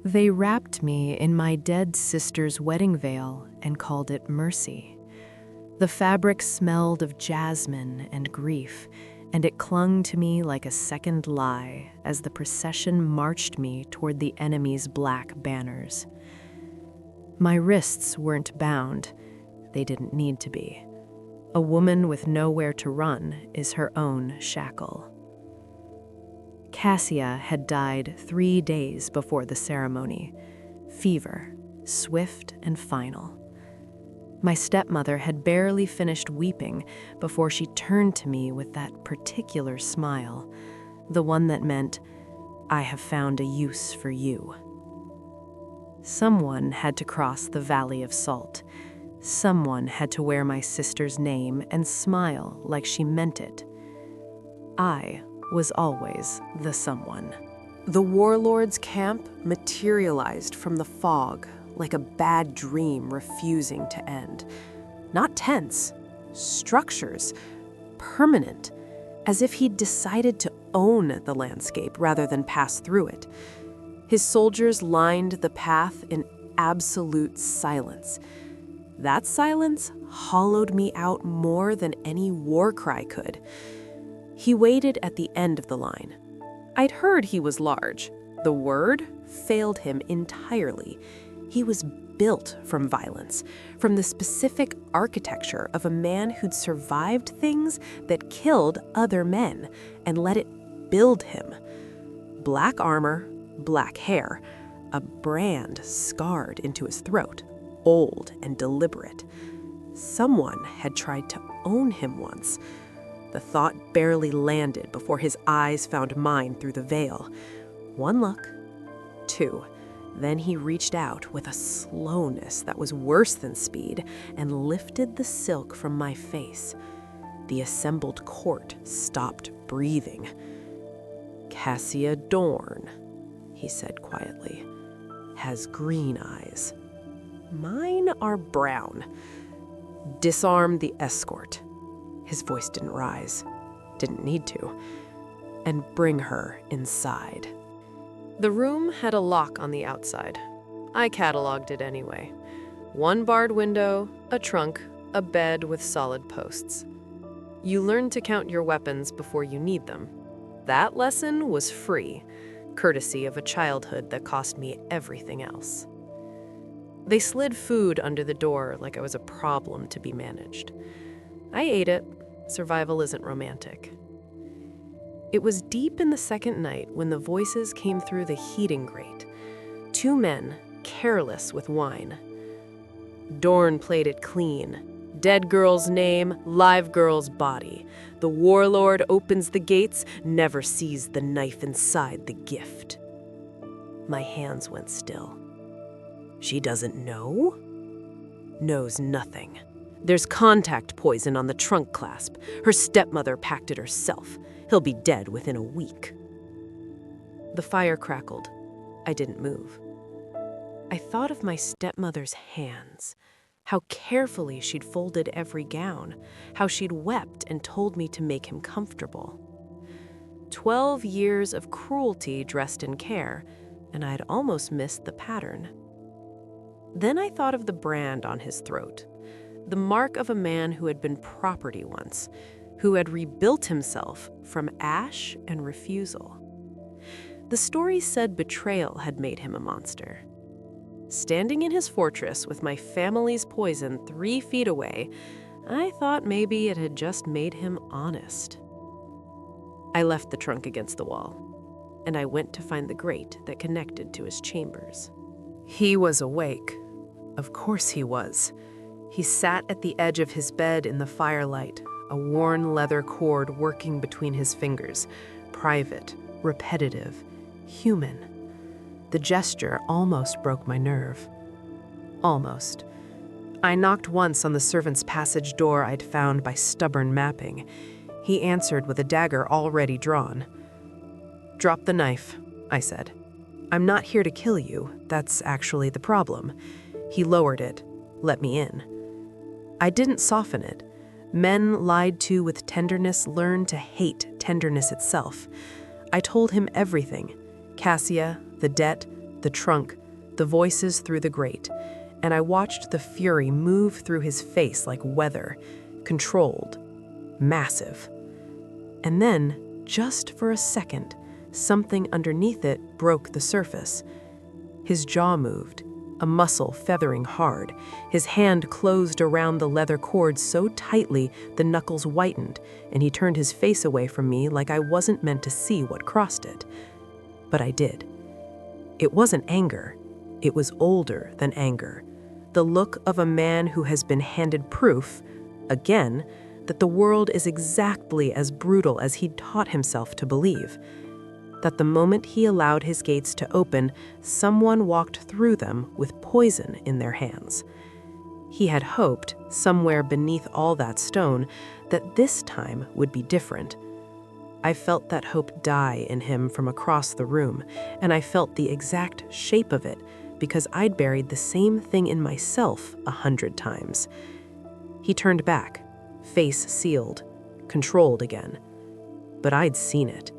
They wrapped me in my dead sister's wedding veil and called it mercy. The fabric smelled of jasmine and grief, and it clung to me like a second lie as the procession marched me toward the enemy's black banners. My wrists weren't bound. They didn't need to be. A woman with nowhere to run is her own shackle. Cassia had died 3 days before the ceremony. Fever, swift and final. My stepmother had barely finished weeping before she turned to me with that particular smile, the one that meant, "I have found a use for you." Someone had to cross the Valley of Salt. Someone had to wear my sister's name and smile like she meant it. I was always the someone. The Warlord's camp materialized from the fog like a bad dream refusing to end. Not tents, structures, permanent, as if he'd decided to own the landscape rather than pass through it. His soldiers lined the path in absolute silence. That silence hollowed me out more than any war cry could. He waited at the end of the line. I'd heard he was large. The word failed him entirely. He was built from violence, from the specific architecture of a man who'd survived things that killed other men and let it build him. Black armor, black hair, a brand scarred into his throat, old and deliberate. Someone had tried to own him once. The thought barely landed before his eyes found mine through the veil. 1 look, 2. Then he reached out with a slowness that was worse than speed and lifted the silk from my face. The assembled court stopped breathing. "Cassia Dorn," he said quietly, "has green eyes. Mine are brown. Disarm the escort." His voice didn't rise, didn't need to, "and bring her inside." The room had a lock on the outside. I cataloged it anyway. 1 barred window, a trunk, a bed with solid posts. You learn to count your weapons before you need them. That lesson was free, courtesy of a childhood that cost me everything else. They slid food under the door like I was a problem to be managed. I ate it. Survival isn't romantic. It was deep in the second night when the voices came through the heating grate. 2 men, careless with wine. Dorn played it clean. Dead girl's name, live girl's body. The warlord opens the gates, never sees the knife inside the gift. My hands went still. She doesn't know? Knows nothing. There's contact poison on the trunk clasp. Her stepmother packed it herself. He'll be dead within a week. The fire crackled. I didn't move. I thought of my stepmother's hands, how carefully she'd folded every gown, how she'd wept and told me to make him comfortable. 12 years of cruelty dressed in care, and I'd almost missed the pattern. Then I thought of the brand on his throat. The mark of a man who had been property once, who had rebuilt himself from ash and refusal. The story said betrayal had made him a monster. Standing in his fortress with my family's poison 3 feet away, I thought maybe it had just made him honest. I left the trunk against the wall, and I went to find the grate that connected to his chambers. He was awake. Of course he was. He sat at the edge of his bed in the firelight, a worn leather cord working between his fingers, private, repetitive, human. The gesture almost broke my nerve. Almost. I knocked once on the servant's passage door I'd found by stubborn mapping. He answered with a dagger already drawn. "Drop the knife," I said. "I'm not here to kill you. That's actually the problem." He lowered it, let me in. I didn't soften it. Men lied to with tenderness learn to hate tenderness itself. I told him everything. Cassia, the debt, the trunk, the voices through the grate, and I watched the fury move through his face like weather, controlled, massive. And then, just for a second, something underneath it broke the surface. His jaw moved, a muscle feathering hard. His hand closed around the leather cord so tightly the knuckles whitened, and he turned his face away from me like I wasn't meant to see what crossed it. But I did. It wasn't anger. It was older than anger. The look of a man who has been handed proof, again, that the world is exactly as brutal as he'd taught himself to believe. That the moment he allowed his gates to open, someone walked through them with poison in their hands. He had hoped, somewhere beneath all that stone, that this time would be different. I felt that hope die in him from across the room, and I felt the exact shape of it because I'd buried the same thing in myself 100 times. He turned back, face sealed, controlled again. But I'd seen it.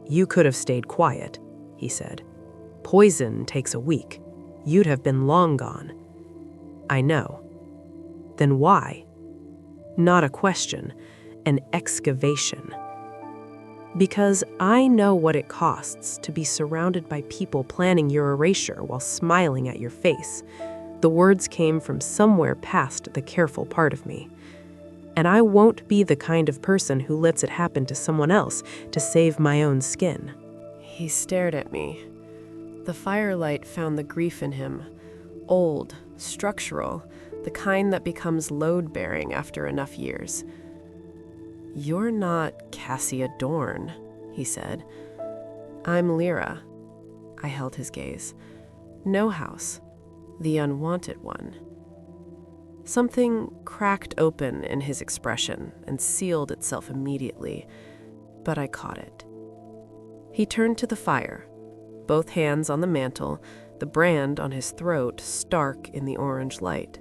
"You could have stayed quiet," he said. "Poison takes a week. You'd have been long gone." "I know." "Then why?" Not a question, an excavation. "Because I know what it costs to be surrounded by people planning your erasure while smiling at your face." The words came from somewhere past the careful part of me. "And I won't be the kind of person who lets it happen to someone else to save my own skin." He stared at me. The firelight found the grief in him. Old, structural, the kind that becomes load-bearing after enough years. "You're not Cassia Dorn," he said. "I'm Lira." I held his gaze. "No house. The unwanted one." Something cracked open in his expression and sealed itself immediately, but I caught it. He turned to the fire, both hands on the mantel, the brand on his throat stark in the orange light.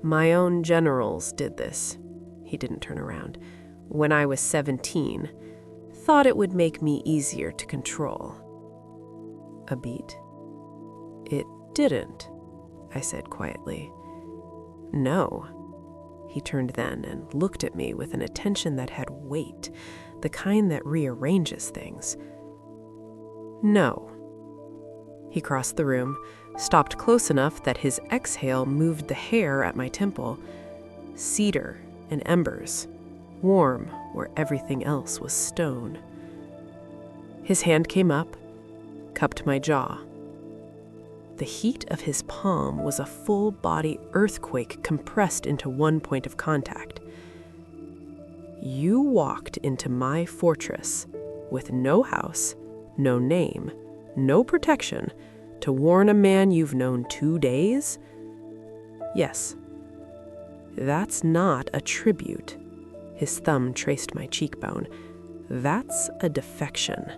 "My own generals did this." He didn't turn around. "When I was 17, thought it would make me easier to control." A beat. "It didn't," I said quietly. "No." He turned then and looked at me with an attention that had weight, the kind that rearranges things. "No." He crossed the room, stopped close enough that his exhale moved the hair at my temple. Cedar and embers, warm where everything else was stone. His hand came up, cupped my jaw. The heat of his palm was a full-body earthquake compressed into one point of contact. "You walked into my fortress with no house, no name, no protection, to warn a man you've known 2 days? Yes. That's not a tribute." His thumb traced my cheekbone. "That's a defection."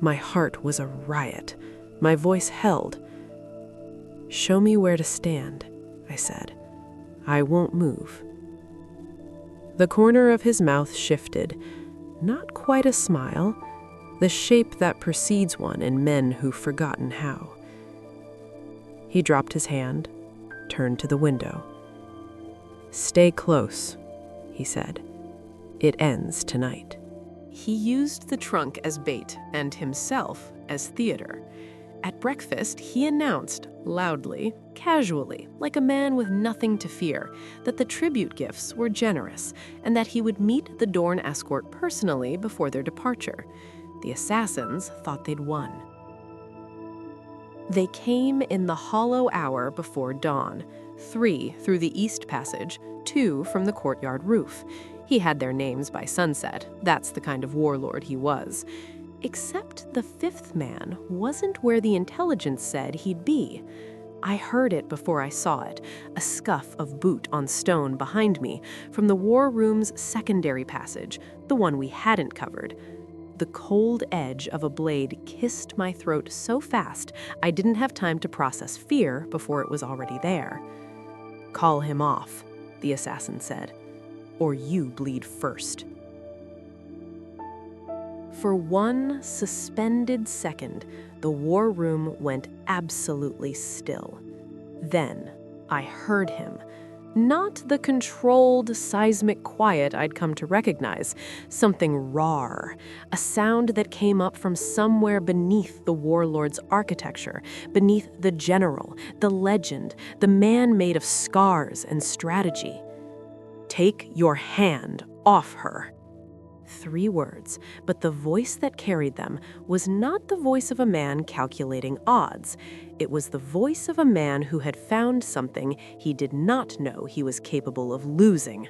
My heart was a riot. My voice held. "Show me where to stand," I said. "I won't move." The corner of his mouth shifted, not quite a smile, the shape that precedes one in men who've forgotten how. He dropped his hand, turned to the window. "Stay close," he said. "It ends tonight." He used the trunk as bait and himself as theater. At breakfast, he announced, loudly, casually, like a man with nothing to fear, that the tribute gifts were generous and that he would meet the Dorn escort personally before their departure. The assassins thought they'd won. They came in the hollow hour before dawn, 3 through the east passage, 2 from the courtyard roof. He had their names by sunset. That's the kind of warlord he was. Except the 5th man wasn't where the intelligence said he'd be. I heard it before I saw it, a scuff of boot on stone behind me from the war room's secondary passage, the one we hadn't covered. The cold edge of a blade kissed my throat so fast I didn't have time to process fear before it was already there. "Call him off," the assassin said, "or you bleed first." For one suspended second, the war room went absolutely still. Then I heard him. Not the controlled, seismic quiet I'd come to recognize, something raw, a sound that came up from somewhere beneath the warlord's architecture, beneath the general, the legend, the man made of scars and strategy. "Take your hand off her." 3 words, but the voice that carried them was not the voice of a man calculating odds. It was the voice of a man who had found something he did not know he was capable of losing.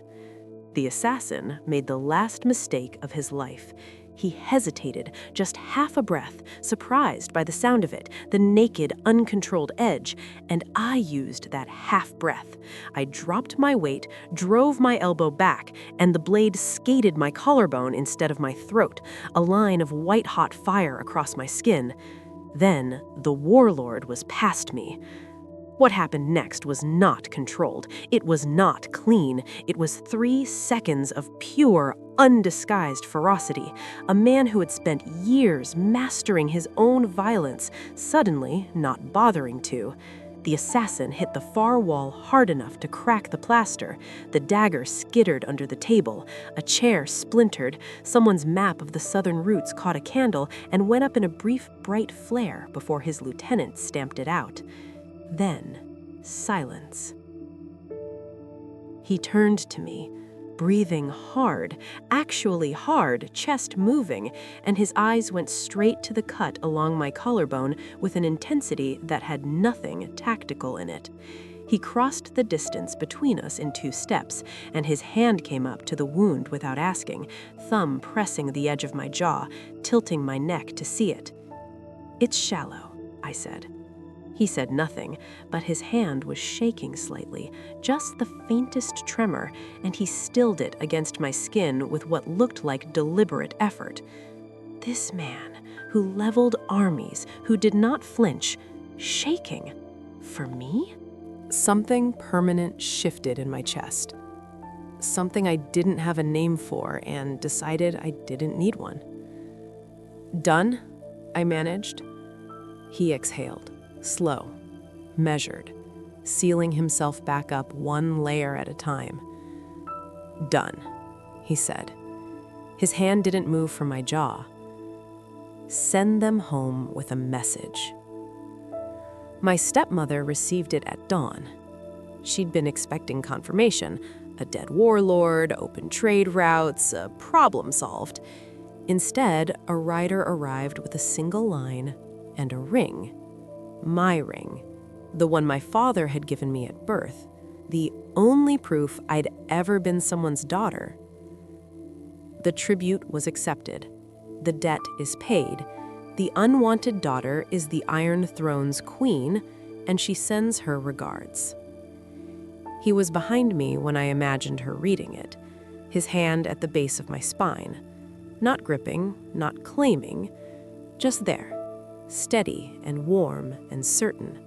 The assassin made the last mistake of his life. He hesitated, just half a breath, surprised by the sound of it, the naked, uncontrolled edge, and I used that half breath. I dropped my weight, drove my elbow back, and the blade skated my collarbone instead of my throat, a line of white-hot fire across my skin. Then the warlord was past me. What happened next was not controlled. It was not clean. It was 3 seconds of pure, undisguised ferocity. A man who had spent years mastering his own violence, suddenly not bothering to. The assassin hit the far wall hard enough to crack the plaster. The dagger skittered under the table. A chair splintered. Someone's map of the southern routes caught a candle and went up in a brief, bright flare before his lieutenant stamped it out. Then, silence. He turned to me, breathing hard, actually hard, chest moving, and his eyes went straight to the cut along my collarbone with an intensity that had nothing tactical in it. He crossed the distance between us in 2 steps, and his hand came up to the wound without asking, thumb pressing the edge of my jaw, tilting my neck to see it. "It's shallow," I said. He said nothing, but his hand was shaking slightly, just the faintest tremor, and he stilled it against my skin with what looked like deliberate effort. This man, who leveled armies, who did not flinch, shaking. For me? Something permanent shifted in my chest. Something I didn't have a name for and decided I didn't need one. "Done?" I managed. He exhaled. Slow, measured, sealing himself back up 1 layer at a time. "Done," he said. His hand didn't move from my jaw. "Send them home with a message." My stepmother received it at dawn. She'd been expecting confirmation, a dead warlord, open trade routes, a problem solved. Instead, a rider arrived with a single line and a ring. My ring, the one my father had given me at birth, the only proof I'd ever been someone's daughter. The tribute was accepted. The debt is paid. The unwanted daughter is the Iron Throne's queen, and she sends her regards. He was behind me when I imagined her reading it, his hand at the base of my spine. Not gripping, not claiming, just there. Steady and warm and certain.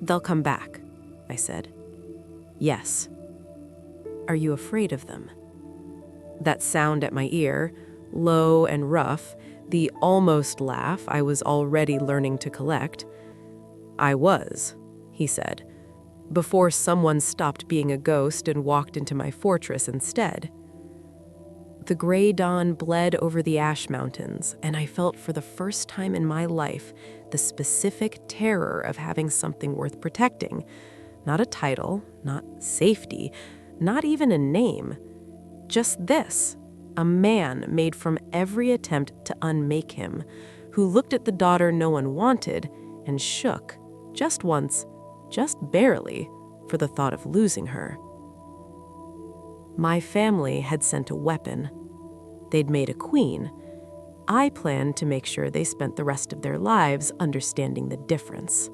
"They'll come back," I said. "Yes." "Are you afraid of them?" That sound at my ear, low and rough, the almost laugh I was already learning to collect. "I was," he said, "before someone stopped being a ghost and walked into my fortress instead." The gray dawn bled over the ash mountains, and I felt for the first time in my life the specific terror of having something worth protecting. Not a title, not safety, not even a name. Just this, a man made from every attempt to unmake him, who looked at the daughter no one wanted and shook, just once, just barely, for the thought of losing her. My family had sent a weapon. They'd made a queen. I planned to make sure they spent the rest of their lives understanding the difference.